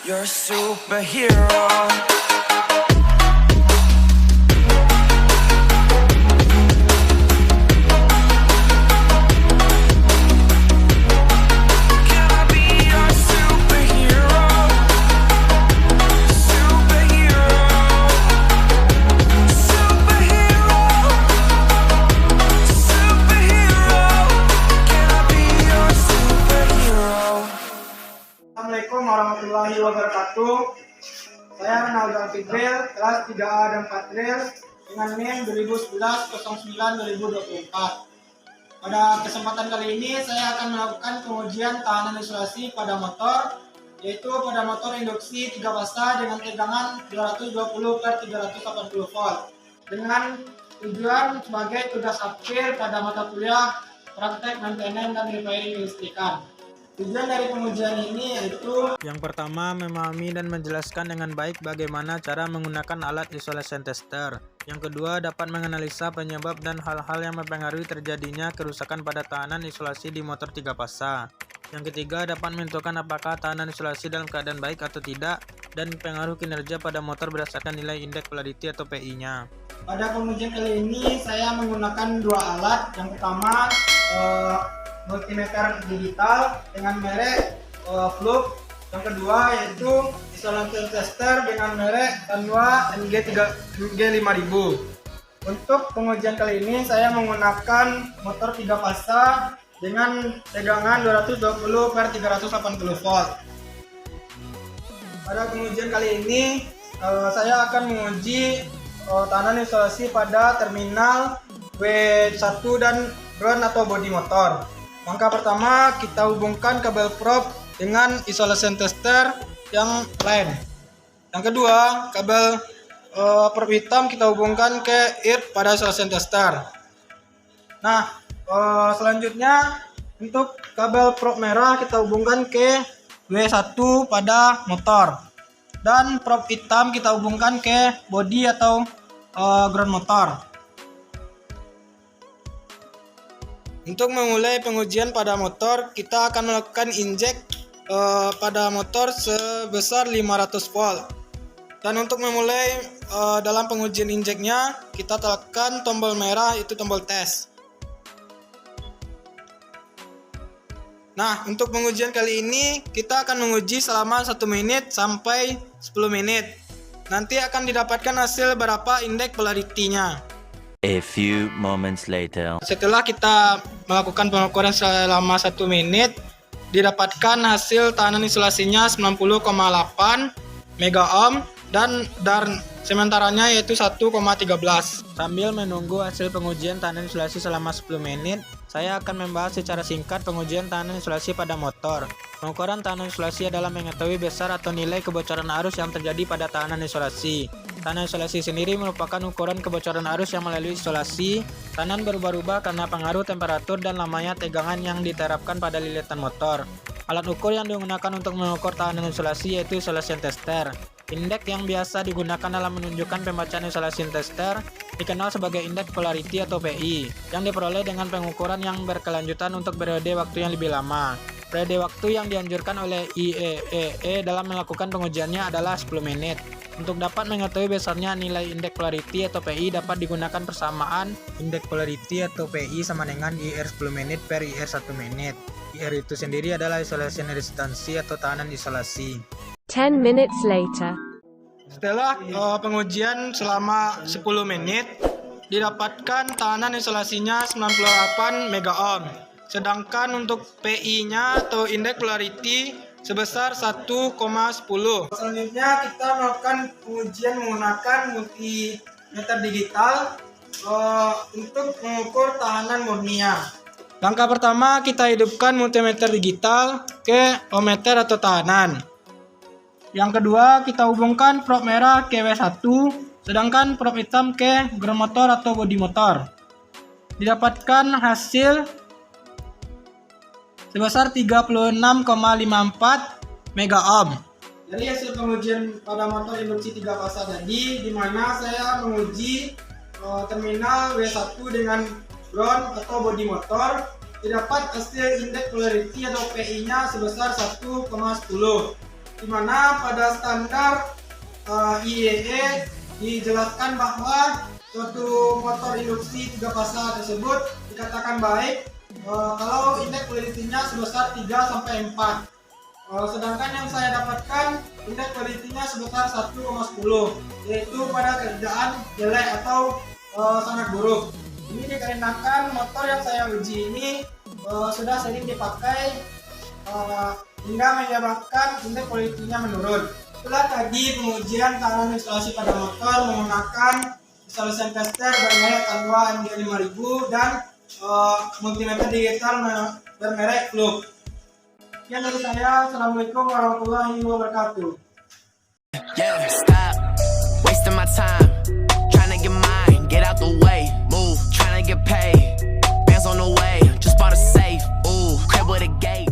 You're a superhero. Can I be your superhero? Superhero. Superhero. Superhero. Can I be your superhero? Assalamualaikum warahmatullahi wabarakatuh. Saya Ronaldo Fitril, kelas 3A dan 4 dengan NIM 2011-09-2024. Pada kesempatan kali ini saya akan melakukan pengujian tahanan isolasi pada motor, yaitu pada motor induksi 3 fasa dengan tegangan 220/380 volt, dengan tujuan sebagai tugas akhir pada mata kuliah praktek maintenance dan repairing kelistrikan. Tujuan dari pengujian ini yaitu yang pertama, memahami dan menjelaskan dengan baik bagaimana cara menggunakan alat isolation tester. Yang kedua, dapat menganalisa penyebab dan hal-hal yang mempengaruhi terjadinya kerusakan pada tahanan isolasi di motor 3 fasa. Yang ketiga, dapat menentukan apakah tahanan isolasi dalam keadaan baik atau tidak dan pengaruh kinerja pada motor berdasarkan nilai indeks polarity atau PI-nya. pada pengujian kali ini saya menggunakan dua alat. Yang pertama multimeter digital dengan merek Fluke. Yang kedua yaitu isolation tester dengan merek Sanwa NG5000. Untuk pengujian kali ini saya menggunakan motor 3 fasa dengan tegangan 220/380 volt. Pada pengujian kali ini saya akan menguji tahanan isolasi pada terminal W1 dan ground atau bodi motor. Langkah pertama, kita hubungkan kabel prop dengan isolation tester yang lain. Yang kedua, kabel prop hitam kita hubungkan ke earth pada isolation tester. Nah, selanjutnya untuk kabel prop merah kita hubungkan ke W1 pada motor. Dan prop hitam kita hubungkan ke bodi atau ground motor. Untuk memulai pengujian pada motor, kita akan melakukan injek pada motor sebesar 500 volt. Dan untuk memulai dalam pengujian injeknya, kita tekan tombol merah, itu tombol tes. Nah, untuk pengujian kali ini kita akan menguji selama 1 menit sampai 10 menit. Nanti akan didapatkan hasil berapa indeks polarity-nya. A few moments later. Setelah kita melakukan pengukuran selama 1 menit, didapatkan hasil tahanan isolasinya 90,8 mega ohm dan sementaranya yaitu 1,13. Sambil menunggu hasil pengujian tahanan isolasi selama 10 menit, saya akan membahas secara singkat pengujian tahanan isolasi pada motor. Pengukuran tahanan isolasi adalah mengetahui besar atau nilai kebocoran arus yang terjadi pada tahanan isolasi. Tahanan isolasi sendiri merupakan ukuran kebocoran arus yang melalui isolasi. Tahanan berubah-ubah karena pengaruh temperatur dan lamanya tegangan yang diterapkan pada lilitan motor. Alat ukur yang digunakan untuk mengukur tahanan isolasi yaitu isolation tester. Indeks yang biasa digunakan dalam menunjukkan pembacaan isolation tester dikenal sebagai indeks polarity atau PI, yang diperoleh dengan pengukuran yang berkelanjutan untuk periode waktu yang lebih lama. Periode waktu yang dianjurkan oleh IEEE dalam melakukan pengujiannya adalah 10 menit. Untuk dapat mengetahui besarnya nilai indeks polarity atau PI, dapat digunakan persamaan indeks polarity atau PI sama dengan IR 10 menit per IR 1 menit. IR itu sendiri adalah isolation resistance atau tahanan isolasi. 10 minutes later. Setelah pengujian selama 10 menit, didapatkan tahanan isolasinya 98 mega ohm. Sedangkan untuk PI-nya atau indeks polarity sebesar 1,10. Selanjutnya kita melakukan pengujian menggunakan multimeter digital untuk mengukur tahanan murninya. Langkah pertama, kita hidupkan multimeter digital ke ohmmeter atau tahanan. Yang kedua, kita hubungkan prop merah ke W1, sedangkan prop hitam ke ground motor atau bodi motor. Didapatkan hasil sebesar 36,54 mega ohm. Dari hasil pengujian pada motor induksi 3 fasa tadi, di mana saya menguji terminal W1 dengan ground atau bodi motor, didapat hasil indeks polarity atau PI-nya sebesar 1,10. di mana pada standar IEE dijelaskan bahwa suatu motor induksi 3 fasa tersebut dikatakan baik kalau indeks quality-nya sebesar 3 sampai 4. Sedangkan yang saya dapatkan indeks quality-nya sebesar 1,10, yaitu pada kerjaan jelek atau sangat buruk. Ini dikarenakan motor yang saya uji ini sudah sering dipakai hingga menyebabkan indeks quality-nya menurun. Setelah tadi pengujian tahanan instalasi pada motor menggunakan installation tester bermerek Tanwa MG5000 dan multimeter digital bermerek Fluke. Sekian dari saya. Assalamualaikum warahmatullahi wabarakatuh. Yeah, stop wasting my time trying to get mine, get out the way, move, trying to get paid, bands on the way, just bought a safe, ooh, crib with a gate.